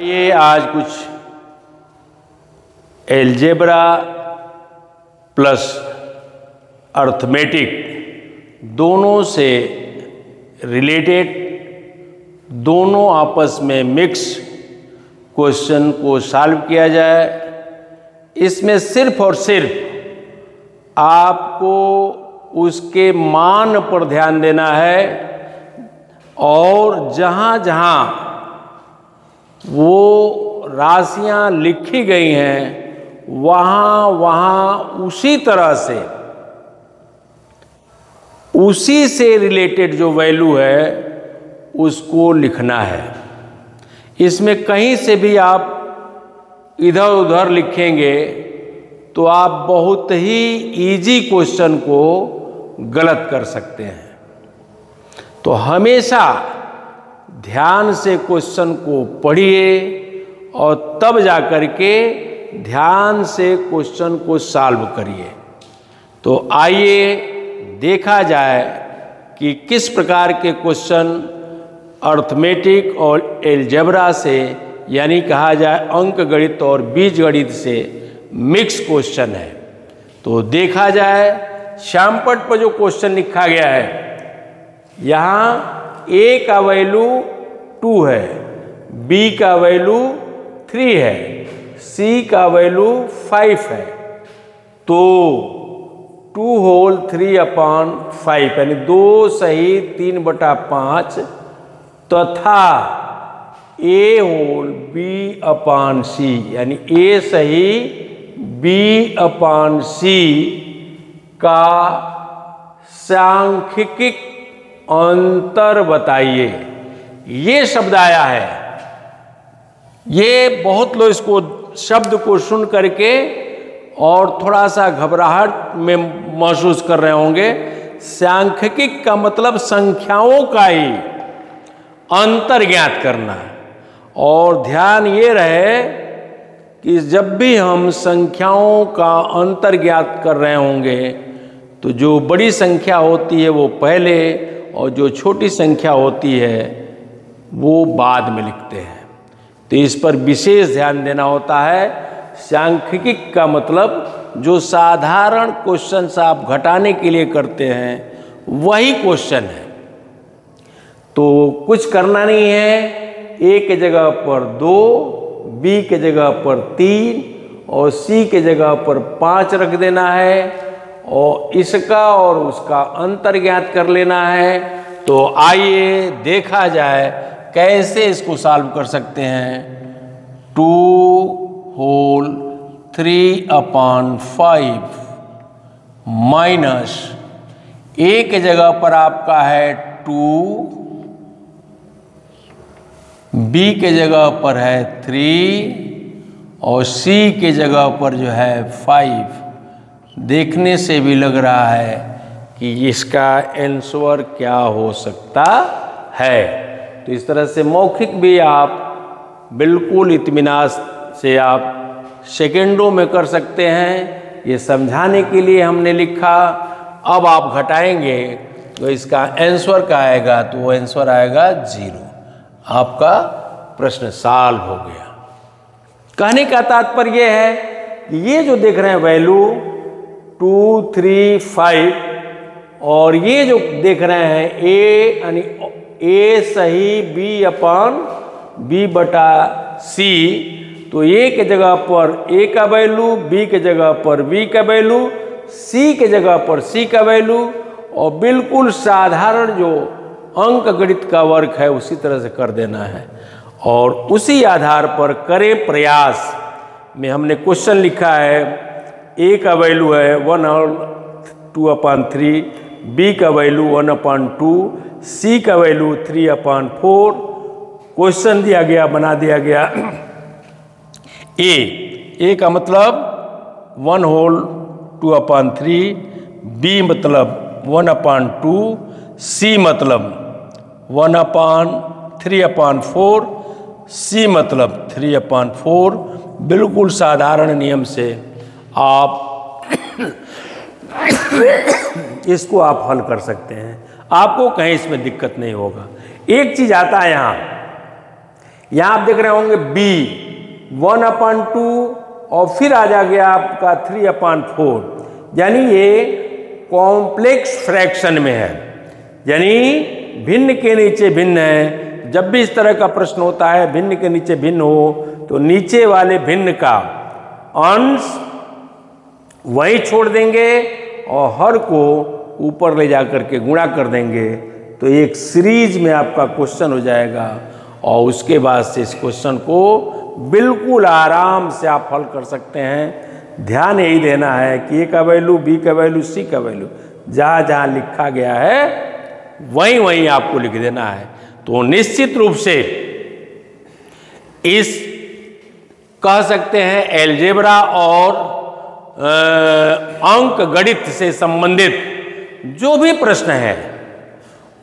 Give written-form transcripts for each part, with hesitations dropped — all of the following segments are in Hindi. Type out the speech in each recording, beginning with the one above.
ये आज कुछ एलजेब्रा प्लस अर्थमेटिक दोनों से रिलेटेड, दोनों आपस में मिक्स क्वेश्चन को सॉल्व किया जाए। इसमें सिर्फ और सिर्फ आपको उसके मान पर ध्यान देना है और जहाँ जहाँ वो राशियां लिखी गई हैं वहाँ उसी तरह से, उसी से रिलेटेड जो वैल्यू है उसको लिखना है। इसमें कहीं से भी आप इधर उधर लिखेंगे तो आप बहुत ही इजी क्वेश्चन को गलत कर सकते हैं। तो हमेशा ध्यान से क्वेश्चन को पढ़िए और तब जा कर के ध्यान से क्वेश्चन को सॉल्व करिए। तो आइए देखा जाए कि किस प्रकार के क्वेश्चन अर्थमेटिक और एलजेब्रा से, यानी कहा जाए अंक गणित और बीज गणित से मिक्स क्वेश्चन है। तो देखा जाए, श्यामपट्ट पर जो क्वेश्चन लिखा गया है, यहाँ ए का वैल्यू 2 है, बी का वैल्यू 3 है, सी का वैल्यू 5 है। तो 2 होल 3/5 यानी 2 सही 3/5 तथा ए होल b/c यानी ए सही b/c का सांख्यिक अंतर बताइए। ये शब्द आया है। ये बहुत लोग इसको शब्द को सुन करके और थोड़ा सा घबराहट में महसूस कर रहे होंगे। सांख्यिक का मतलब संख्याओं का ही अंतर ज्ञात करना। और ध्यान ये रहे कि जब भी हम संख्याओं का अंतर ज्ञात कर रहे होंगे तो जो बड़ी संख्या होती है वो पहले और जो छोटी संख्या होती है वो बाद में लिखते हैं। तो इस पर विशेष ध्यान देना होता है। सांख्यिक का मतलब जो साधारण क्वेश्चन आप घटाने के लिए करते हैं वही क्वेश्चन है। तो कुछ करना नहीं है। ए के जगह पर 2, बी के जगह पर 3 और सी के जगह पर 5 रख देना है और इसका और उसका अंतर ज्ञात कर लेना है। तो आइए देखा जाए कैसे इसको सॉल्व कर सकते हैं। 2 होल 3/5 माइनस ए के जगह पर आपका है 2, बी के जगह पर है 3 और सी के जगह पर जो है 5। देखने से भी लग रहा है कि इसका आंसर क्या हो सकता है। तो इस तरह से मौखिक भी आप बिल्कुल इत्मीनान से आप सेकेंडों में कर सकते हैं। ये समझाने के लिए हमने लिखा। अब आप घटाएंगे तो इसका आंसर क्या आएगा, तो वो आंसर आएगा 0। आपका प्रश्न सॉल्व हो गया। कहने का तात्पर्य है कि ये जो देख रहे हैं वैल्यू 2, 3, 5 और ये जो देख रहे हैं ए यानी ए सही b/c, तो ए के जगह पर ए का वैल्यू, बी के जगह पर बी का वैल्यू, सी के जगह पर सी का वैल्यू और बिल्कुल साधारण जो अंक गणित का वर्क है उसी तरह से कर देना है। और उसी आधार पर करें प्रयास में हमने क्वेश्चन लिखा है। ए का वैल्यू है 1/2/3, बी का वैल्यू 1/2, सी का वैल्यू 3/4। क्वेश्चन दिया गया, बना दिया गया। ए का मतलब 1/2/3, बी मतलब 1/2, सी मतलब 1/3/4, सी मतलब 3/4। बिल्कुल साधारण नियम से आप इसको आप हल कर सकते हैं। आपको कहीं इसमें दिक्कत नहीं होगा। एक चीज आता है यहाँ, यहाँ आप देख रहे होंगे b 1/2 और फिर आ जा गया आपका 3/4, यानी ये कॉम्प्लेक्स फ्रैक्शन में है, यानी भिन्न के नीचे भिन्न है। जब भी इस तरह का प्रश्न होता है भिन्न के नीचे भिन्न हो तो नीचे वाले भिन्न का अंश वहीं छोड़ देंगे और हर को ऊपर ले जाकर के गुणा कर देंगे, तो एक सीरीज में आपका क्वेश्चन हो जाएगा। और उसके बाद से इस क्वेश्चन को बिल्कुल आराम से आप हल कर सकते हैं। ध्यान यही देना है कि ए का वैल्यू, बी का वैल्यू, सी का वैल्यू जहाँ जहाँ लिखा गया है वहीं वहीं आपको लिख देना है। तो निश्चित रूप से इस कह सकते हैं अलजेब्रा और अंक गणित से संबंधित जो भी प्रश्न है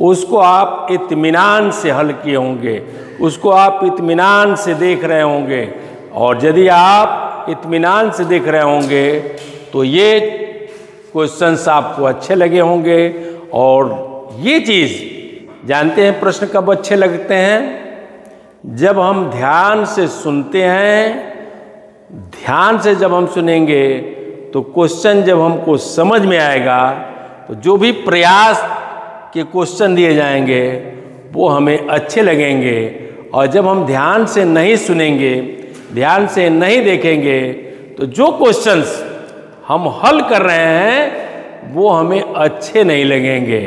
उसको आप इत्मीनान से हल किए होंगे, उसको आप इत्मीनान से देख रहे होंगे। और यदि आप इत्मीनान से देख रहे होंगे तो ये क्वेश्चंस आपको अच्छे लगे होंगे। और ये चीज़ जानते हैं प्रश्न कब अच्छे लगते हैं? जब हम ध्यान से सुनते हैं। ध्यान से जब हम सुनेंगे तो क्वेश्चन जब हमको समझ में आएगा तो जो भी प्रयास के क्वेश्चन दिए जाएंगे वो हमें अच्छे लगेंगे। और जब हम ध्यान से नहीं सुनेंगे, ध्यान से नहीं देखेंगे तो जो क्वेश्चंस हम हल कर रहे हैं वो हमें अच्छे नहीं लगेंगे,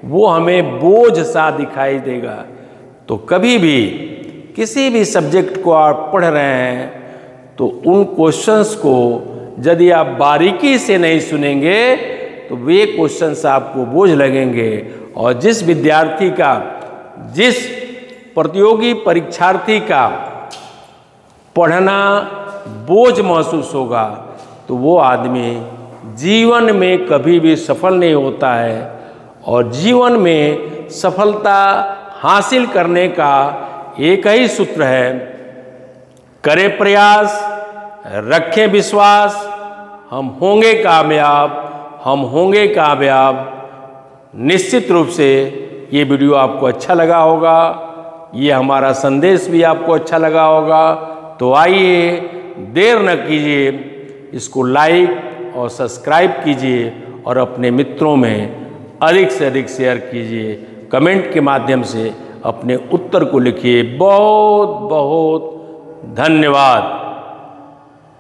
वो हमें बोझ सा दिखाई देगा। तो कभी भी किसी भी सब्जेक्ट को आप पढ़ रहे हैं तो उन क्वेश्चंस को यदि आप बारीकी से नहीं सुनेंगे तो वे क्वेश्चंस आपको बोझ लगेंगे। और जिस विद्यार्थी का, जिस प्रतियोगी परीक्षार्थी का पढ़ना बोझ महसूस होगा तो वो आदमी जीवन में कभी भी सफल नहीं होता है। और जीवन में सफलता हासिल करने का एक ही सूत्र है, करें प्रयास, रखें विश्वास, हम होंगे कामयाब, हम होंगे कामयाब। निश्चित रूप से ये वीडियो आपको अच्छा लगा होगा, ये हमारा संदेश भी आपको अच्छा लगा होगा। तो आइए देर न कीजिए, इसको लाइक और सब्सक्राइब कीजिए और अपने मित्रों में अधिक से अधिक शेयर कीजिए। कमेंट के माध्यम से अपने उत्तर को लिखिए। बहुत बहुत धन्यवाद।